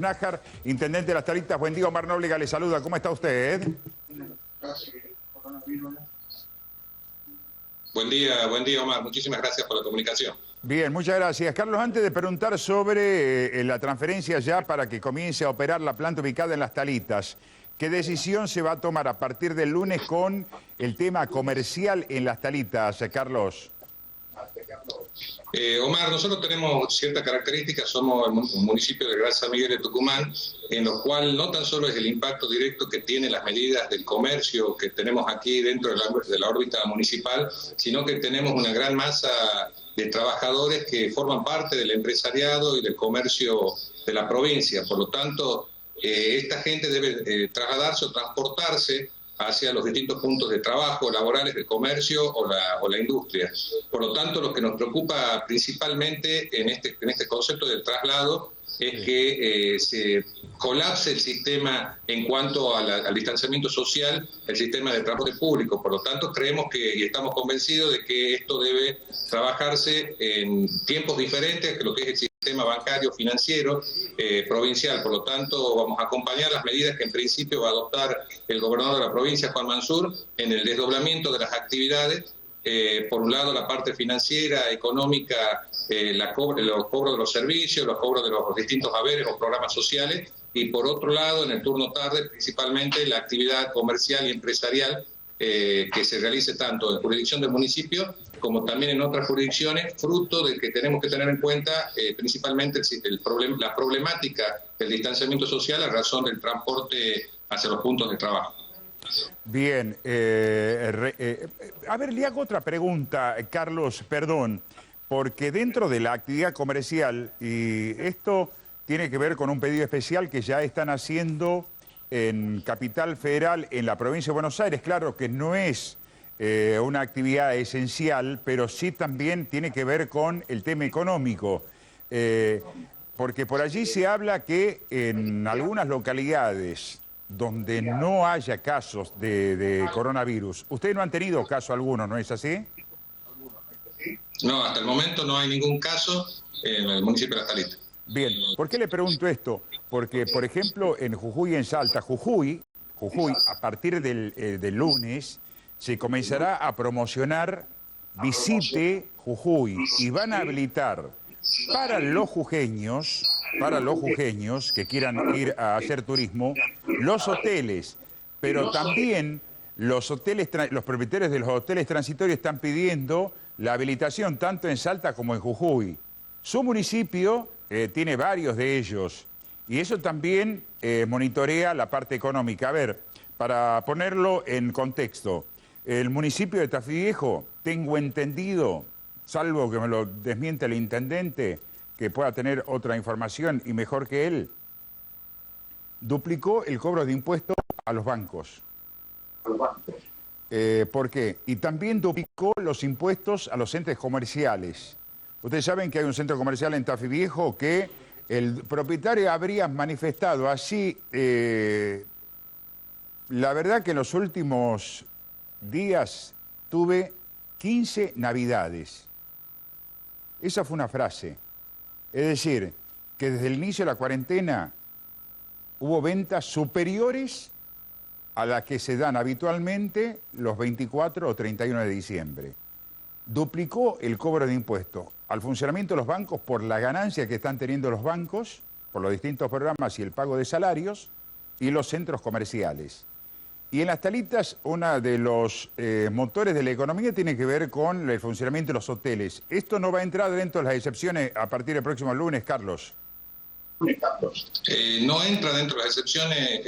Nájar, intendente de Las Talitas. Buen día, Omar Nóbrega le saluda. ¿Cómo está usted? Buen día, Omar. Muchísimas gracias por la comunicación. Bien, muchas gracias. Carlos, antes de preguntar sobre la transferencia ya para que comience a operar la planta ubicada en Las Talitas, ¿qué decisión se va a tomar a partir del lunes con el tema comercial en Las Talitas, Carlos? Omar, nosotros tenemos ciertas características, somos un municipio de Gran San Miguel de Tucumán, en lo cual no tan solo es el impacto directo que tienen las medidas del comercio que tenemos aquí dentro de la órbita municipal, sino que tenemos una gran masa de trabajadores que forman parte del empresariado y del comercio de la provincia. Por lo tanto, esta gente debe trasladarse o transportarse hacia los distintos puntos de trabajo, laborales, de comercio o la industria. Por lo tanto, lo que nos preocupa principalmente en este concepto del traslado es que se colapse el sistema en cuanto al distanciamiento social, el sistema de transporte público. Por lo tanto, creemos y estamos convencidos de que esto debe trabajarse en tiempos diferentes que lo que es el sistema bancario financiero provincial. Por lo tanto, vamos a acompañar las medidas que en principio va a adoptar el gobernador de la provincia, Juan Mansur, en el desdoblamiento de las actividades. Por un lado, la parte financiera, económica, los cobros de los servicios, los cobros de los distintos haberes o programas sociales, y por otro lado, en el turno tarde, principalmente la actividad comercial y empresarial que se realice tanto en jurisdicción del municipio como también en otras jurisdicciones, fruto de que tenemos que tener en cuenta principalmente la problemática del distanciamiento social a razón del transporte hacia los puntos de trabajo. Bien, a ver, le hago otra pregunta, Carlos, perdón, porque dentro de la actividad comercial, y esto tiene que ver con un pedido especial que ya están haciendo en Capital Federal, en la provincia de Buenos Aires, claro que no es una actividad esencial, pero sí también tiene que ver con el tema económico, porque por allí se habla que en algunas localidades donde no haya casos de coronavirus, ustedes no han tenido caso alguno, ¿no es así? No, hasta el momento no hay ningún caso en el municipio de Las Talitas. Bien, ¿por qué le pregunto esto? Porque, por ejemplo, en Jujuy y en Salta, Jujuy, a partir del lunes, se comenzará a promocionar Visite Jujuy y van a habilitar para los jujeños que quieran ir a hacer turismo, los hoteles, pero también los propietarios de los hoteles transitorios están pidiendo la habilitación tanto en Salta como en Jujuy. Su municipio tiene varios de ellos y eso también monitorea la parte económica. A ver, para ponerlo en contexto, el municipio de Tafí Viejo, tengo entendido, salvo que me lo desmiente el intendente, que pueda tener otra información y mejor que él, duplicó el cobro de impuestos a los bancos. ¿Por qué? Y también duplicó los impuestos a los centros comerciales. Ustedes saben que hay un centro comercial en Tafí Viejo que el propietario habría manifestado así, la verdad que en los últimos días tuve 15 navidades. Esa fue una frase. Es decir, que desde el inicio de la cuarentena hubo ventas superiores a las que se dan habitualmente los 24 o 31 de diciembre. Duplicó el cobro de impuestos al funcionamiento de los bancos por la ganancia que están teniendo los bancos, por los distintos programas y el pago de salarios, y los centros comerciales. Y en Las Talitas, uno de los motores de la economía tiene que ver con el funcionamiento de los hoteles. ¿Esto no va a entrar dentro de las excepciones a partir del próximo lunes, Carlos? No entra dentro de las excepciones,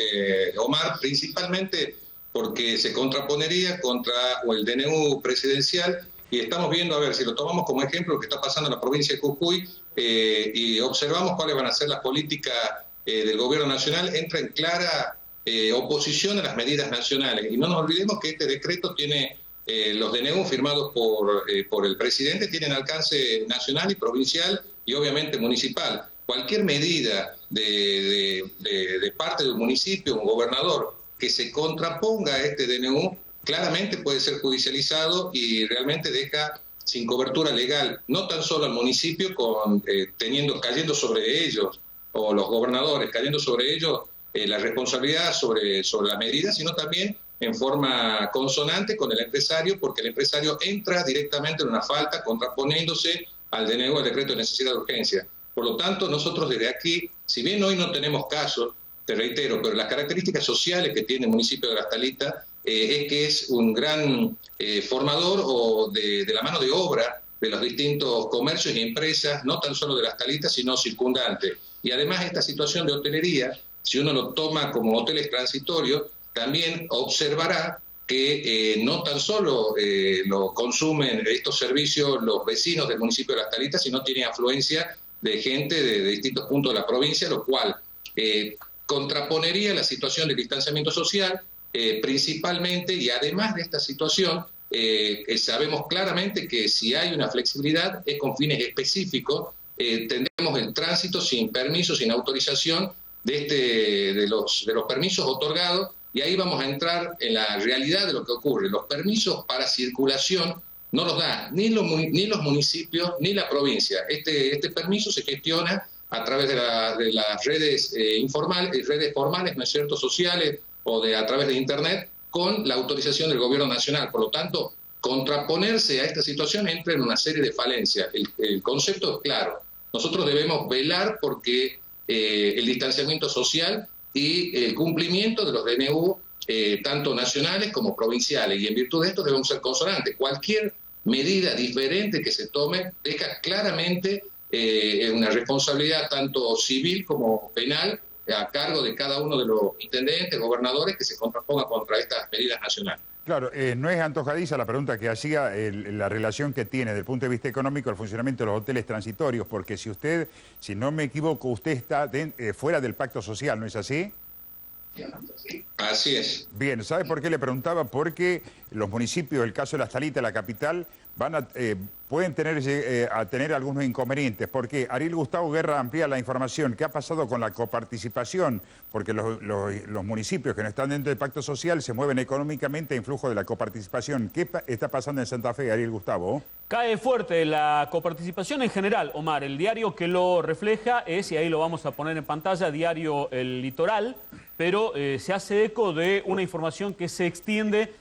Omar, principalmente porque se contraponería contra el DNU presidencial, y estamos viendo, a ver, si lo tomamos como ejemplo, lo que está pasando en la provincia de Jujuy, y observamos cuáles van a ser las políticas del gobierno nacional, entra en clara oposición a las medidas nacionales. Y no nos olvidemos que este decreto tiene, los DNU firmados por el presidente, tienen alcance nacional y provincial y obviamente municipal. Cualquier medida de parte del municipio, un gobernador, que se contraponga a este DNU, claramente puede ser judicializado y realmente deja sin cobertura legal, no tan solo al municipio, cayendo sobre ellos o los gobernadores cayendo sobre ellos la responsabilidad sobre la medida, sino también en forma consonante con el empresario, porque el empresario entra directamente en una falta contraponiéndose al DNU, el decreto de necesidad de urgencia. Por lo tanto, nosotros desde aquí, si bien hoy no tenemos casos, te reitero, pero las características sociales que tiene el municipio de Las Talitas es que es un gran formador o de la mano de obra de los distintos comercios y empresas, no tan solo de Las Talitas, sino circundantes. Y además esta situación de hotelería, si uno lo toma como hoteles transitorios, también observará que no tan solo lo consumen estos servicios los vecinos del municipio de Las Talitas, sino tiene afluencia de gente de distintos puntos de la provincia, lo cual contraponería la situación de distanciamiento social, principalmente, y además de esta situación, sabemos claramente que si hay una flexibilidad es con fines específicos, tendremos el tránsito sin permiso, sin autorización de los permisos otorgados, y ahí vamos a entrar en la realidad de lo que ocurre. Los permisos para circulación no los dan ni los municipios ni la provincia. Este permiso se gestiona a través de las redes redes formales, ¿no es cierto?, sociales, o a través de Internet, con la autorización del gobierno nacional. Por lo tanto, contraponerse a esta situación entra en una serie de falencias. El concepto es claro. Nosotros debemos velar porque el distanciamiento social y el cumplimiento de los DNU, tanto nacionales como provinciales, y en virtud de esto debemos ser consonantes. Cualquier medida diferente que se tome deja claramente una responsabilidad tanto civil como penal a cargo de cada uno de los intendentes, gobernadores, que se contraponga contra estas medidas nacionales. Claro, no es antojadiza la pregunta que hacía, la relación que tiene desde el punto de vista económico el funcionamiento de los hoteles transitorios, porque si no me equivoco, usted está fuera del pacto social, ¿no es así? Así es. Bien, ¿sabe por qué le preguntaba? Porque los municipios, el caso de Las Talitas, la capital, pueden tener algunos inconvenientes, porque Ariel Gustavo Guerra amplía la información. ¿Qué ha pasado con la coparticipación? Porque los municipios que no están dentro del pacto social se mueven económicamente en flujo de la coparticipación. ¿Qué está pasando en Santa Fe, Ariel Gustavo? Cae fuerte la coparticipación en general, Omar. El diario que lo refleja es, y ahí lo vamos a poner en pantalla, diario El Litoral, pero se hace eco de una información que se extiende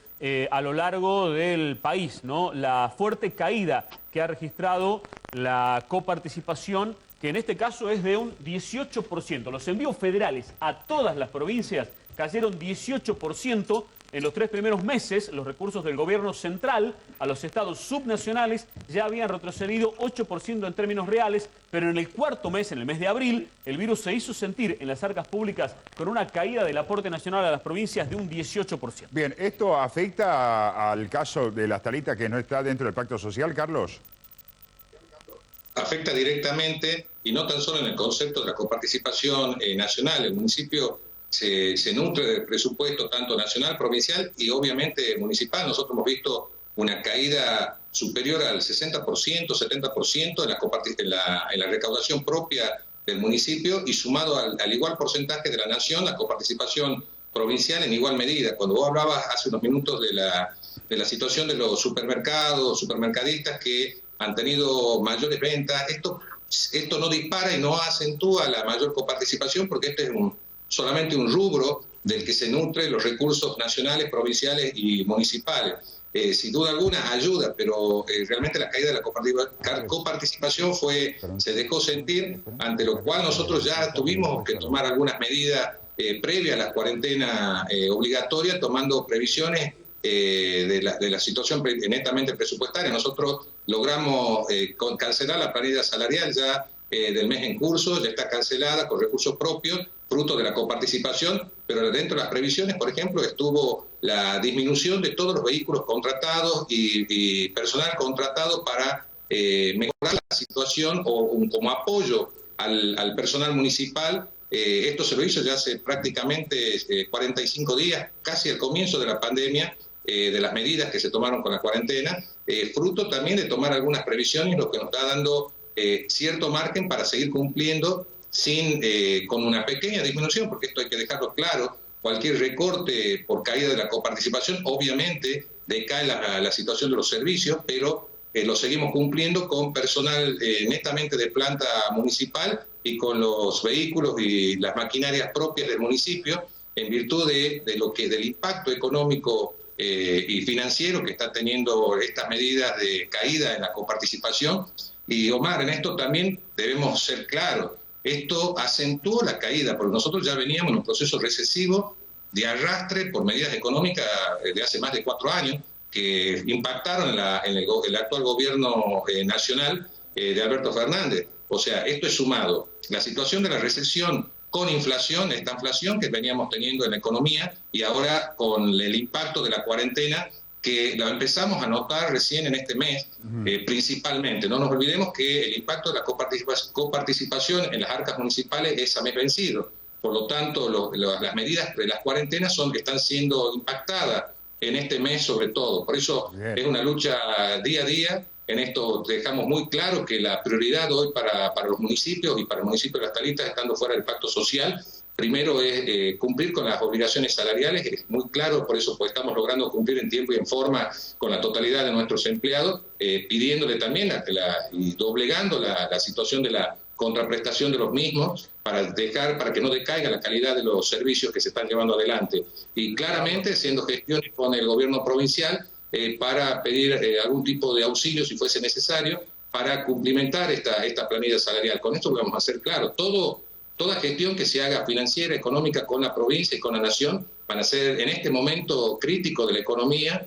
a lo largo del país, ¿no? La fuerte caída que ha registrado la coparticipación, que en este caso es de un 18%. Los envíos federales a todas las provincias cayeron 18%. En los 3 primeros meses, los recursos del gobierno central a los estados subnacionales ya habían retrocedido 8% en términos reales, pero en el cuarto mes, en el mes de abril, el virus se hizo sentir en las arcas públicas con una caída del aporte nacional a las provincias de un 18%. Bien, ¿esto afecta al caso de Las Talitas que no está dentro del pacto social, Carlos? Afecta directamente, y no tan solo en el concepto de la coparticipación nacional. El municipio se nutre del presupuesto tanto nacional, provincial y obviamente municipal. Nosotros hemos visto una caída superior al 60%, 70% en la recaudación propia del municipio, y sumado al igual porcentaje de la nación, la coparticipación provincial en igual medida. Cuando vos hablabas hace unos minutos de la situación de los supermercadistas que han tenido mayores ventas, esto no dispara y no acentúa la mayor coparticipación, porque este es solamente un rubro del que se nutren los recursos nacionales, provinciales y municipales. Sin duda alguna ayuda, pero realmente la caída de la coparticipación se dejó sentir, ante lo cual nosotros ya tuvimos que tomar algunas medidas previas a la cuarentena obligatoria, tomando previsiones de la situación netamente presupuestaria. Nosotros logramos cancelar la planilla salarial ya del mes en curso, ya está cancelada con recursos propios, fruto de la coparticipación, pero dentro de las previsiones, por ejemplo, estuvo la disminución de todos los vehículos contratados y personal contratado para mejorar la situación o como apoyo al personal municipal. Esto se lo hizo ya hace prácticamente 45 días, casi al comienzo de la pandemia, de las medidas que se tomaron con la cuarentena, fruto también de tomar algunas previsiones, lo que nos está dando cierto margen para seguir cumpliendo con una pequeña disminución, porque esto hay que dejarlo claro. Cualquier recorte por caída de la coparticipación obviamente decae la situación de los servicios, pero lo seguimos cumpliendo con personal netamente de planta municipal y con los vehículos y las maquinarias propias del municipio, en virtud del impacto económico y financiero que está teniendo estas medidas de caída en la coparticipación. Y Omar, en esto también debemos ser claros, esto acentuó la caída, porque nosotros ya veníamos en un proceso recesivo de arrastre por medidas económicas de hace más de 4 años, que impactaron en el actual gobierno nacional de Alberto Fernández. O sea, esto es sumado. La situación de la recesión con inflación, esta inflación que veníamos teniendo en la economía, y ahora con el impacto de la cuarentena, que la empezamos a notar recién en este mes, principalmente. No nos olvidemos que el impacto de la coparticipación en las arcas municipales es a mes vencido. Por lo tanto, las medidas de las cuarentenas están siendo impactadas en este mes sobre todo. Por eso es una lucha día a día. En esto dejamos muy claro que la prioridad hoy para los municipios y para el municipio de Las Talitas, estando fuera del pacto social, primero es cumplir con las obligaciones salariales. Es muy claro, por eso pues, estamos logrando cumplir en tiempo y en forma con la totalidad de nuestros empleados, pidiéndole también y doblegando la situación de la contraprestación de los mismos para que no decaiga la calidad de los servicios que se están llevando adelante. Y claramente haciendo gestiones con el gobierno provincial para pedir algún tipo de auxilio si fuese necesario para cumplimentar esta planilla salarial. Con esto vamos a ser claros. Toda gestión que se haga financiera, económica con la provincia y con la nación van a ser en este momento crítico de la economía,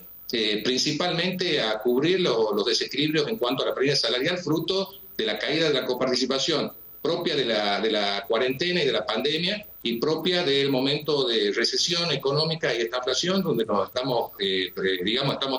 principalmente a cubrir los desequilibrios en cuanto a la planilla salarial, fruto de la caída de la coparticipación propia de la cuarentena y de la pandemia, y propia del momento de recesión económica y esta inflación, donde nos estamos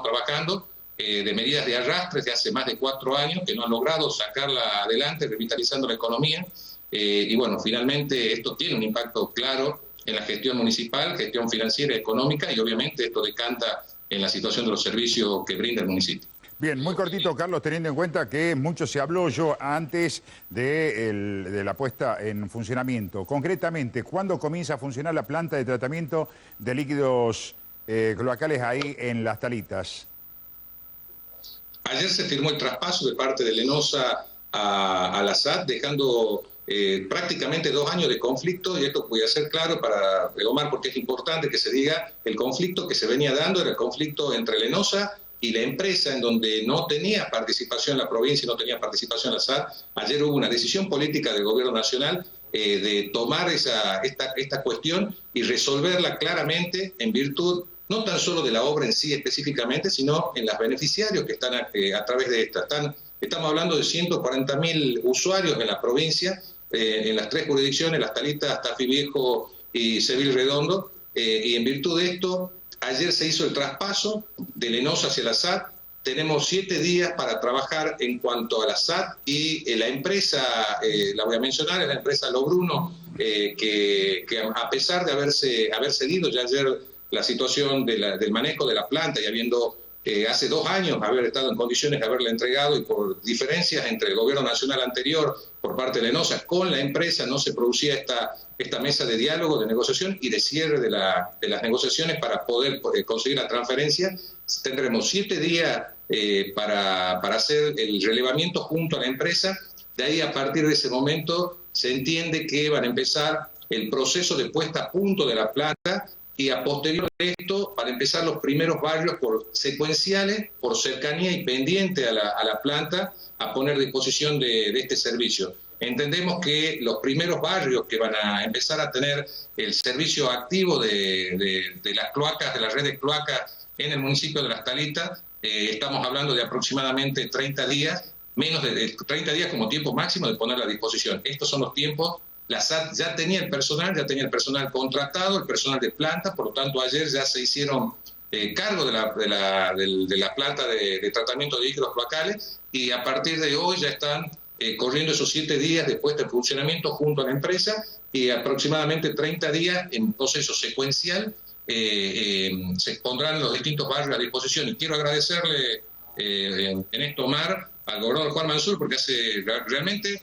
trabajando de medidas de arrastre de hace más de 4 años que no han logrado sacarla adelante, revitalizando la economía. Y bueno, finalmente esto tiene un impacto claro en la gestión municipal, gestión financiera, económica, y obviamente esto decanta en la situación de los servicios que brinda el municipio. Bien, muy cortito, Carlos, teniendo en cuenta que mucho se habló yo antes de la puesta en funcionamiento. Concretamente, ¿cuándo comienza a funcionar la planta de tratamiento de líquidos cloacales ahí en Las Talitas? Ayer se firmó el traspaso de parte de Lenosa a la SAT, dejando prácticamente 2 años de conflicto, y esto voy a ser claro para Omar, porque es importante que se diga, el conflicto que se venía dando era el conflicto entre Lenosa y la empresa, en donde no tenía participación la provincia y no tenía participación la SAT. Ayer hubo una decisión política del gobierno nacional de tomar esta cuestión y resolverla claramente en virtud no tan solo de la obra en sí específicamente, sino en los beneficiarios que están a través de esta. Estamos hablando de 140.000 usuarios en la provincia, en las 3 jurisdicciones, Las Talitas, Tafí Viejo y Seville Redondo, y en virtud de esto, ayer se hizo el traspaso de Lenosa hacia la SAT. Tenemos 7 días para trabajar en cuanto a la SAT y la empresa, la voy a mencionar, es la empresa Lobruno, que a pesar de haber cedido ya ayer la situación del manejo de la planta y habiendo hace 2 años haber estado en condiciones de haberla entregado, y por diferencias entre el gobierno nacional anterior por parte de Lenosa con la empresa no se producía esta mesa de diálogo, de negociación y de cierre de las negociaciones para poder conseguir la transferencia. Tendremos 7 días para hacer el relevamiento junto a la empresa. De ahí, a partir de ese momento, se entiende que van a empezar el proceso de puesta a punto de la planta, y a posterior de esto para empezar los primeros barrios secuenciales, por cercanía y pendiente a la planta, a poner a disposición de este servicio. Entendemos que los primeros barrios que van a empezar a tener el servicio activo de las cloacas, de la red de cloacas en el municipio de Las Talitas, estamos hablando de aproximadamente 30 días, menos de 30 días como tiempo máximo de ponerla a disposición. Estos son los tiempos. La SAT ya tenía el personal contratado, el personal de planta, por lo tanto ayer ya se hicieron cargo de la planta de tratamiento de líquidos cloacales, y a partir de hoy ya están corriendo esos 7 días de puesta en funcionamiento junto a la empresa, y aproximadamente 30 días en proceso secuencial se pondrán los distintos barrios a disposición. Y quiero agradecerle en esto, Omar, al gobernador Juan Mansur, porque hace realmente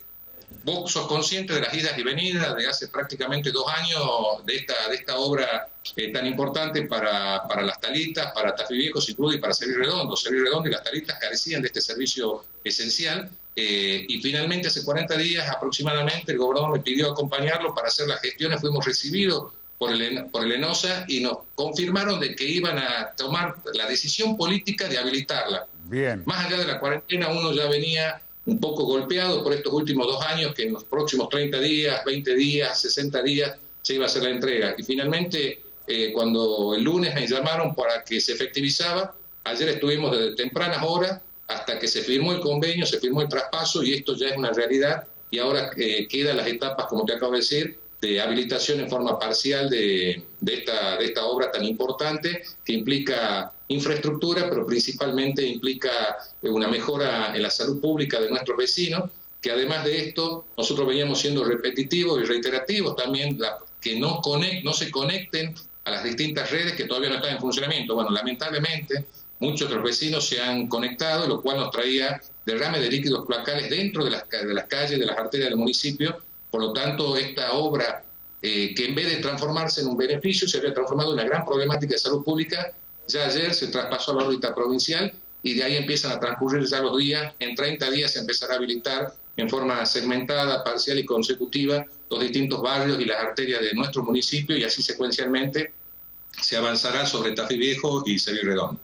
vos sos consciente de las idas y venidas de hace prácticamente 2 años de esta obra tan importante para las Talitas, para Tafí Viejo, Ciclud y para Cerrí Redondo. Cerrí Redondo y las Talitas carecían de este servicio esencial y finalmente hace 40 días aproximadamente el gobernador me pidió acompañarlo para hacer las gestiones. Fuimos recibidos por el ENOSA y nos confirmaron de que iban a tomar la decisión política de habilitarla. Bien. Más allá de la cuarentena, uno ya venía un poco golpeado por estos últimos 2 años, que en los próximos 30 días, 20 días, 60 días se iba a hacer la entrega. Y finalmente, cuando el lunes me llamaron para que se efectivizaba, ayer estuvimos desde tempranas horas hasta que se firmó el convenio, se firmó el traspaso y esto ya es una realidad. Y ahora quedan las etapas, como te acabo de decir, de habilitación en forma parcial de esta obra tan importante que implica infraestructura, pero principalmente implica una mejora en la salud pública de nuestros vecinos, que además de esto nosotros veníamos siendo repetitivos y reiterativos también, que no se conecten a las distintas redes que todavía no están en funcionamiento. Bueno, lamentablemente muchos de los vecinos se han conectado, lo cual nos traía derrame de líquidos cloacales dentro de las calles, de las arterias del municipio. Por lo tanto, esta obra, que en vez de transformarse en un beneficio, se había transformado en una gran problemática de salud pública. Ya ayer se traspasó a la órbita provincial y de ahí empiezan a transcurrir ya los días. En 30 días se empezará a habilitar en forma segmentada, parcial y consecutiva los distintos barrios y las arterias de nuestro municipio y así secuencialmente se avanzará sobre Tafí Viejo y Cerrí Redondo.